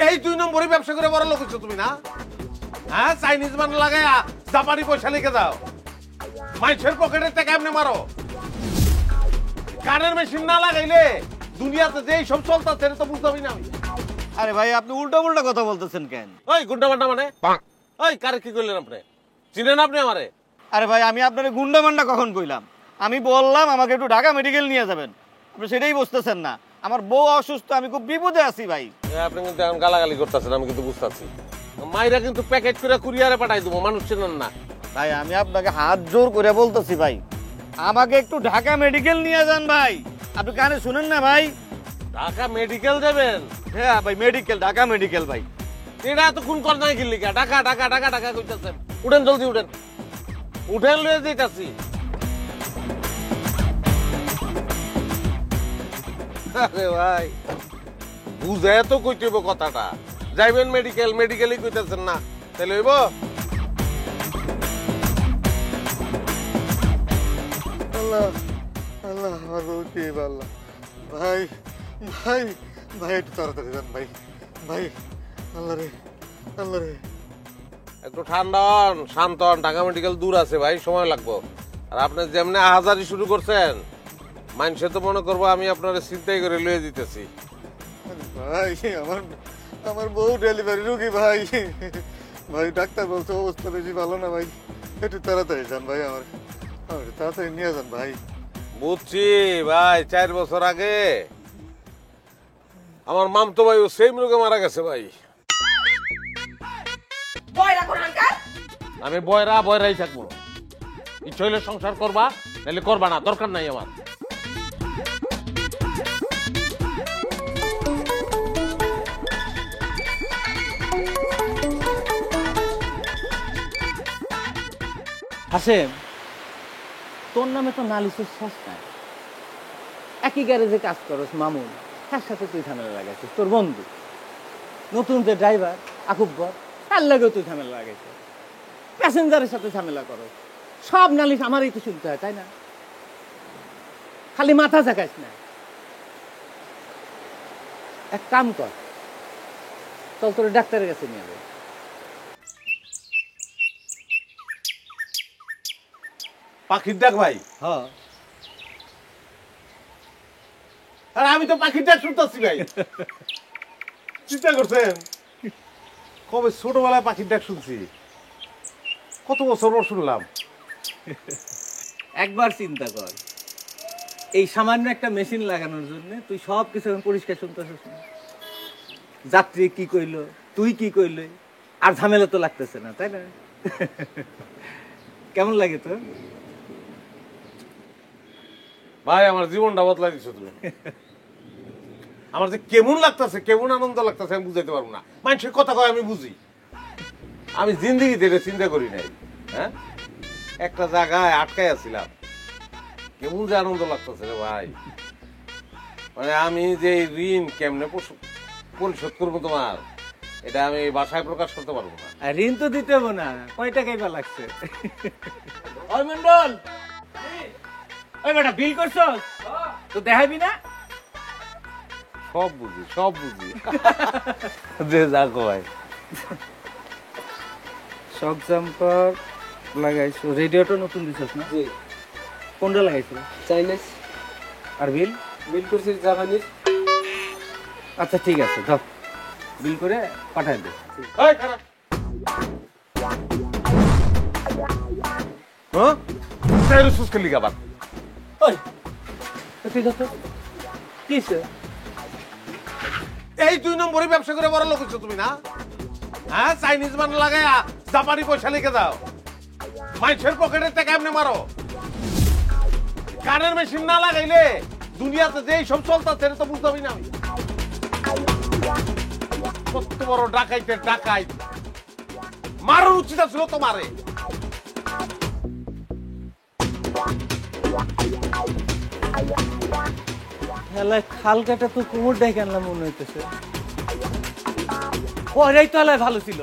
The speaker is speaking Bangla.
এই 2 নম্বরে ব্যবসা করে বড় লোক হচ্ছ তুমি না? হ্যাঁ, চাইনিজ মান লাগাইয়া জাপানি পয়সা লিখে দাও, মানুষের পকেটের টাকা এমনি মারো। কানের মেশিন না লাগাইলে দুনিয়াতে যে সব চলতেছে তো বুঝতে পারি না আমি। আরে ভাই আপনি উল্টা উল্টা কথা বলতেছেন কেন? ওই গুন্ডা মান্ডা মানে? ওই কারে কি করলেন আপনি? চিনেন আপনি আমারে? আরে ভাই আমি আপনারে গুন্ডা মান্ডা কখন কইলাম? আমি বললাম আমাকে একটু ঢাকা মেডিকেল নিয়ে যাবেন, আপনি সেটাই বুঝতেছেন না। আমার বউ অসুস্থ, আমি খুব বিপদে আছি ভাই। আপনি কিন্তু এখন গালাগালি করতেছেন, আমি কিন্তু বুঝতেছি। মাইরা কিন্তু প্যাকেট করে কুরিয়ারে পাঠাই দেবো, মানুষ চেনেন না। ভাই আমি আপনাকে হাত জোর করে বলতেছি ভাই, আমাকে একটু ঢাকা মেডিকেল নিয়ে যান ভাই। আপনি কানে শুনেন না ভাই? ঢাকা মেডিকেল যাবেন? হ্যাঁ ভাই মেডিকেল, ঢাকা মেডিকেল ভাই। এটা তো কোন কর নাই গিল্লিকা, ঢাকা ঢাকা ঢাকা ঢাকা কইতাছেন। উঠেন জলদি উঠেন, উঠেন লয়ে যাইতাছি। আরে ভাই বুঝে তো কইতে হইব কথাটা, যাইবেন মেডিকেল, মেডিকেলই কইতাছেন না, তাহলে হইব? আল্লাহ আল্লাহ আমার বউ কি আল্লাহ। ভাই ভাই ভাই একটু তাড়াতাড়ি যান ভাই, ভাই আল্লাহ রে আল্লাহ রে। একটু ঠান্ডা হন, শান্ত হন, ঢাকা মেডিকেল দূর আছে ভাই, সময় লাগবো। আর আপনি যেমনি আহাজারি শুরু করছেন, মানুষে তো মনে করবো আমি আপনার চিন্তাই করে লয়ে দিতেছি। ভাই আমার আমার বউ ডেলিভারি রুগী ভাই, ভাই ডাক্তার বলছে অবস্থা বেশি ভালো না ভাই, একটু তাড়াতাড়ি যান ভাই, আমার তাড়াতাড়ি নিয়ে যান ভাই। বুঝছি ভাই, 4 বছর আগে আমার মামতো ভাই ও সেম রোগে মারা গেছে ভাই। আমি বয়রাই থাকবো, ইচ্ছা হইলে সংসার করবা, নাহলে করবা না, দরকার নাই আমার। হাসেম, তোর নামে তো নালিশের শেষ নাই। একই গ্যারেজে কাজ করস মামুন, তার সাথে তুই ঝামেলা লাগাইছিস। তোর বন্ধু নতুন যে ড্রাইভার আকুব্বর, তার লাগেও তুই ঝামেলা লাগাইছিস। প্যাসেঞ্জারের সাথে ঝামেলা করো, সব নালিশ আমারই তো শুনতে হয়, তাই না? খালি মাথা ঝাঁকাইস না। এক কাম কর, চল তোর ডাক্তারের কাছে নিয়ে যাবে। পাখির ডাক ভাই? হ্যাঁ, আর আমি তো পাখির ডাক শুনতেছি ভাই। চিন্তা করছেন কবে ছোটবেলায় পাখির ডাক শুনছি, কত বছর পর শুনলাম। একবার চিন্তা কর, এই সামান্য একটা মেশিন লাগানোর জন্য তুই সব কিছু পরিষ্কার শুনতেছিস না? যাত্রী কি কইলো, তুই কি কইলি, আর ঝামেলা তো লাগতেছে না, তাই না? কেমন লাগে তো ভাই? আমার জীবনটা বদলাই দিছো তুমি। আমার যে কেমন লাগতেছে, কেমন আনন্দ লাগতেছে আমি বুঝাইতে পারবো না। মানুষের কথা কয় আমি বুঝি, আমি জিন্দগিতে এটা চিন্তা করি নাই। হ্যাঁ, একটা জায়গায় আটকাই আছিলাম, কেমন যে আনন্দ লাগতেছে রে ভাই। মানে আমি যে ঋণ কেমনে পরিশোধ করবো তোমার, এটা আমি বাসায় প্রকাশ করতে পারবো না। আর ঋণ তো দিতে হবো না, কয় টাকাই বা লাগছে? ওই মন্ডল, ওই বেটা বিল করছো তো দেখাবি না? সব বুঝি, সব বুঝি। যে যাকো ভাই, শক জাম্পার লাগাইছো, রেডিওটা নতুন দিছস না? জি। কোনটা লাগাইছো? চাইনিজ। আর বিল? বিল করছিস জাপানিজ। আচ্ছা ঠিক আছে, ধর বিল করে পাঠাই দে। এই খারাপ। হ্যাঁ, তাই রুসুস কে লিগা বাত। ওই ঠিক আছে, কি হইছে? এই 2 নম্বরে ব্যবসা করে বড় লোক হচ্ছ তুমি না? হ্যাঁ, চাইনিজ মান লাগাইয়া জাপানি পয়সা লিখে দাও, মানুষের পকেটের টাকা এমনি মারো। কানের মেশিন না লাগাইলে দুনিয়াতে যে সব চলতেছে তো বুঝতে পারি না আমি। কত বড় ডাকাইতে ডাকাইত, মারার উচিত ছিল তোমারে। হেলায় খাল কাটা তো কোমর ডাই আনলাম মনে হইতেছে। ওরাই তো হেলায় ভালো ছিল।